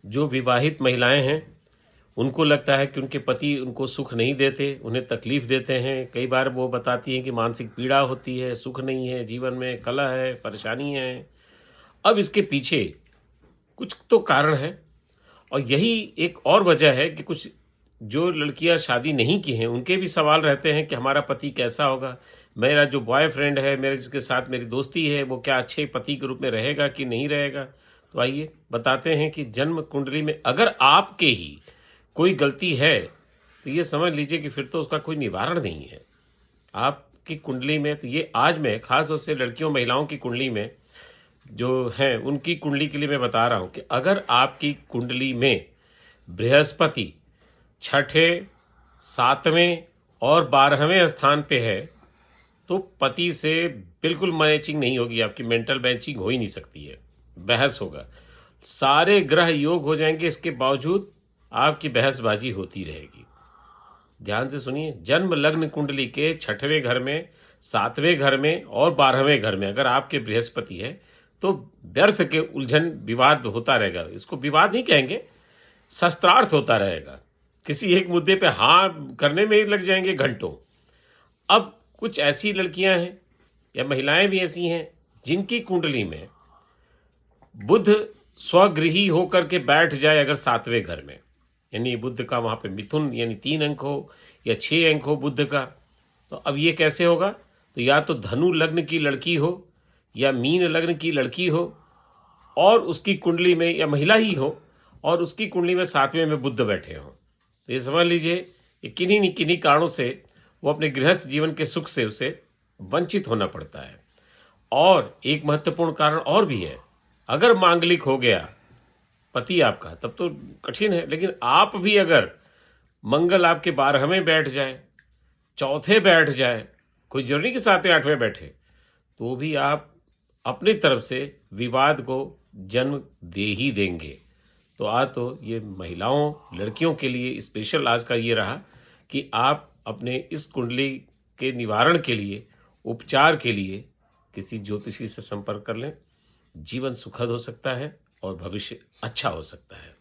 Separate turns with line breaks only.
जो विवाहित महिलाएं हैं उनको लगता है कि उनके पति उनको सुख नहीं देते, उन्हें तकलीफ देते हैं। कई बार वो बताती हैं कि मानसिक पीड़ा होती है, सुख नहीं है, जीवन में कलह है, परेशानी है। अब इसके पीछे कुछ तो कारण है और यही एक और वजह है कि कुछ जो लड़कियां शादी नहीं की हैं उनके भी सवाल रहते हैं कि हमारा पति कैसा होगा, मेरा जो बॉयफ्रेंड है, मेरे जिसके साथ मेरी दोस्ती है, वो क्या अच्छे पति के रूप में रहेगा कि नहीं रहेगा। तो आइए बताते हैं कि जन्म कुंडली में अगर आपके ही कोई गलती है तो ये समझ लीजिए कि फिर तो उसका कोई निवारण नहीं है। आपकी कुंडली में तो ये आज मैं खास तौर से लड़कियों महिलाओं की कुंडली में जो हैं उनकी कुंडली के लिए मैं बता रहा हूं कि अगर आपकी कुंडली में बृहस्पति छठे, सातवें और 12वें स्थान पे है तो पति से बिल्कुल मैचिंग नहीं होगी, आपकी मेंटल मैचिंग हो ही नहीं सकती है, बहस होगा। सारे ग्रह योग हो जाएंगे, इसके बावजूद आपकी बहसबाजी होती रहेगी। ध्यान से सुनिए, जन्म लग्न कुंडली के छठवें घर में, सातवें घर में और 12वें घर में अगर आपके बृहस्पति है तो व्यर्थ के उलझन विवाद होता रहेगा। इसको विवाद नहीं कहेंगे, शस्त्रार्थ होता रहेगा। किसी एक मुद्दे पे हाँ करने में ही लग जाएंगे घंटों। अब कुछ ऐसी लड़कियां हैं या महिलाएं भी ऐसी हैं जिनकी कुंडली में बुध स्वगृही होकर के बैठ जाए अगर सातवें घर में, यानी बुध का वहां पे मिथुन यानी 3 अंक हो या 6 अंक हो बुध का, तो अब ये कैसे होगा? तो या तो धनु लग्न की लड़की हो या मीन लग्न की लड़की हो और उसकी कुंडली में, या महिला ही हो और उसकी कुंडली में सातवें में बुध बैठे हों, तो ये समझ लीजिए कि किन्हीं न किन्हीं कारणों से वो अपने गृहस्थ जीवन के सुख से उसे वंचित होना पड़ता है। और एक महत्वपूर्ण कारण और भी है, अगर मांगलिक हो गया पति आपका तब तो कठिन है, लेकिन आप भी अगर मंगल आपके 12वें बैठ जाए, चौथे बैठ जाए, कोई जरूरी कि 7वें 8वें बैठे, तो भी आप अपनी तरफ से विवाद को जन्म दे ही देंगे। तो आज तो ये महिलाओं लड़कियों के लिए स्पेशल आज का ये रहा कि आप अपने इस कुंडली के निवारण के लिए, उपचार के लिए किसी ज्योतिषी से संपर्क कर लें। जीवन सुखद हो सकता है और भविष्य अच्छा हो सकता है।